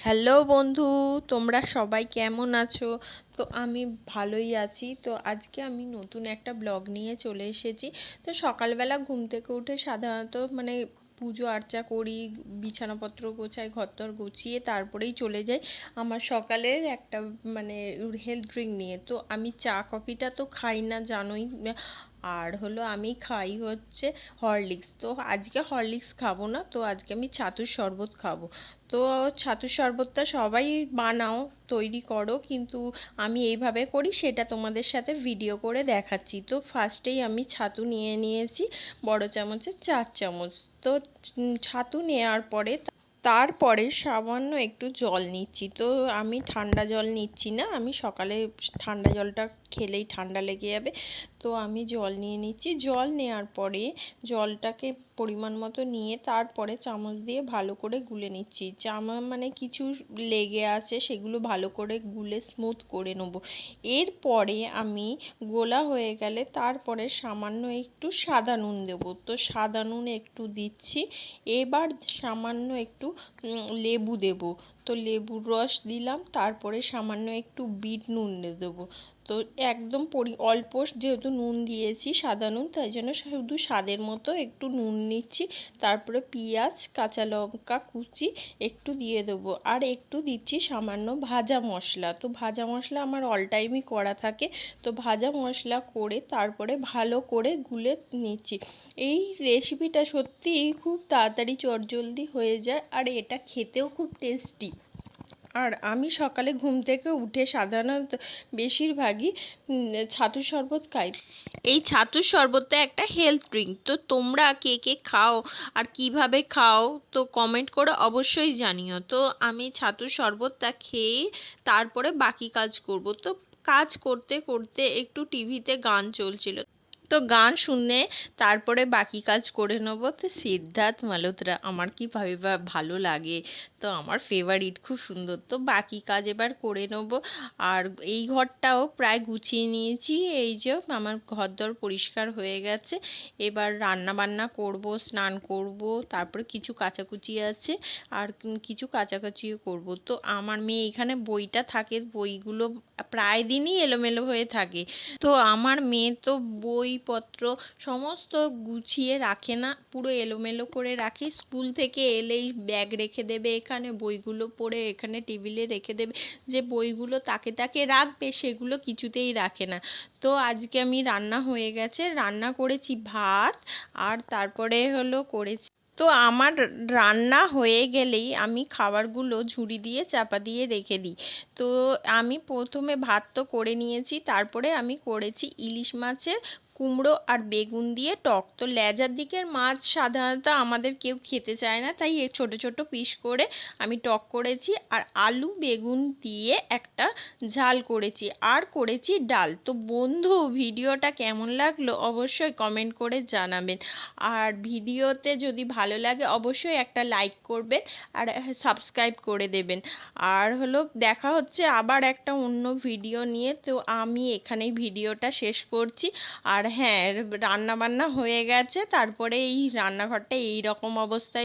Hello বন্ধু, তোমরা সবাই কেমন আছো? তো আমি ভালোই আছি। তো আজকে আমি নতুন একটা ব্লগ নিয়ে চলে এসেছি। তো সকালবেলা ঘুম থেকে উঠে সাধারণত পুজো আর্চা করি, বিছানাপত্র গোছাই, ঘরদর গুছিয়ে তারপরেই চলে যাই আমার সকালের একটা মানে হেলথ ড্রিঙ্ক নিয়ে। তো আমি চা কফিটা তো খাই না, জানোই। আর হলো আমি খাই হচ্ছে হরলিক্স। তো আজকে হরলিক্স খাবো না, তো আজকে আমি ছাতুর শরবত খাবো। তো ছাতুর শরবতটা সবাই বানাও, তৈরি করো, কিন্তু আমি এইভাবে করি, সেটা তোমাদের সাথে ভিডিও করে দেখাচ্ছি। তো ফার্স্টেই আমি ছাতু নিয়ে নিয়েছি বড় চামচের 4 চামচ। তো ছাতু নেওয়ার পরে তারপরে সামান্য একটু জল নিচ্ছি। তো আমি ঠান্ডা জল নিচ্ছি না, আমি সকালে ঠান্ডা জলটা খেলেই ঠান্ডা লেগে যাবে। তো আমি জল নিয়ে নিচ্ছি। জল নেওয়ার পরে জলটাকে পরিমাণ মতো নিয়ে তারপরে চামচ দিয়ে ভালো করে গুলে নিচ্ছি। কিছু লেগে আছে, সেগুলো ভালো করে গুলে স্মুথ করে নেব। এরপরে আমি গোলা হয়ে গেলে তারপরে সামান্য একটু সাদা নুন দেবো। তো সাদা নুন একটু দিচ্ছি। এবার সামান্য একটু লেবু দেব। তো লেবুর রস দিলাম, তারপরে সামান্য একটু বিট নুন দেবো। তো একদম অল্প, যেহেতু নুন দিয়েছি সাদা নুন, তাই জন্য শুধু স্বাদের মতো একটু নুন নিচ্ছি। তারপরে পেঁয়াজ কাঁচা লঙ্কা কুচি একটু দিয়ে দেবো, আর একটু দিচ্ছি সামান্য ভাজা মশলা। তো ভাজা মশলা আমার অল টাইমই করা থাকে। তো ভাজা মশলা করে তারপরে ভালো করে গুলে নিচ্ছি। এই রেসিপিটা সত্যিই খুব তাড়াতাড়ি চটজলদি হয়ে যায়, আর এটা খেতেও খুব টেস্টি। আর আমি সকালে ঘুম থেকে উঠে সাধারণত বেশিরভাগই ছাতুর শরবত খাই। এই ছাতুর শরবতটা একটা হেলথ ড্রিঙ্ক। তো তোমরা কে কে খাও আর কিভাবে খাও, তো কমেন্ট করে অবশ্যই জানিও। তো আমি ছাতুর শরবতটা খেয়ে তারপরে বাকি কাজ করব। তো কাজ করতে করতে একটু টিভিতে গান চলছিল, তো গান শুনে তারপরে বাকি কাজ করে নেবো। তো সিদ্ধার্থ মালহোত্রা আমার কি ভালো লাগে, তো আমার ফেভারিট, খুব সুন্দর। তো বাকি কাজ এবার করে নেবো। আর এই ঘরটাও প্রায় গুছিয়ে নিয়েছি। এই যে আমার ঘরদর পরিষ্কার হয়ে গেছে। এবার রান্না বান্না করব, স্নান করব, তারপরে কিছু কাচাকুচি আছে, আর কিছু কাচাকুচিও করব। তো আমার মেয়ে এখানে বইটা থাকে, বইগুলো প্রায় দিনই এলোমেলো হয়ে থাকে। তো আমার মেয়ে তো বইপত্র সমস্ত গুছিয়ে রাখে না, পুরো এলোমেলো করে রাখে। স্কুল থেকে এলেই ব্যাগ রেখে দেবে এখানে, বইগুলো পড়ে এখানে টেবিলে রেখে দেবে। যে বইগুলো তাকে তাকে রাখবে সেগুলো কিছুতেই রাখে না। তো আজকে আমি রান্না হয়ে গেছে, রান্না করেছি ভাত, আর তারপরে হলো করেছি। তো আমার রান্না হয়ে গেলেই আমি খাবারগুলো ঝুড়ি দিয়ে চাপা দিয়ে রেখে দিই। তো আমি প্রথমে ভাত তো করে নিয়েছি, তারপরে আমি করেছি ইলিশ মাছের কুমড়ো আর বেগুন দিয়ে টক। তো লেজার দিকের মাছ সাধারণত আমাদের কেউ খেতে চায় না, তাই ছোট ছোট পিস করে আমি টক করেছি, আর আলু বেগুন দিয়ে একটা ঝাল করেছি, আর করেছি ডাল। তো বন্ধু, ভিডিওটা কেমন লাগলো অবশ্যই কমেন্ট করে জানাবেন। আর ভিডিওতে যদি ভালো লাগে অবশ্যই একটা লাইক করবেন, আর সাবস্ক্রাইব করে দেবেন। আর হলো দেখা হচ্ছে আবার একটা অন্য ভিডিও নিয়ে। তো আমি এখানেই ভিডিওটা শেষ করছি। আর হ্যাঁ, রান্না বান্না হয়ে গেছে, তারপরে এই রান্নাঘরটা এই রকম অবস্থায়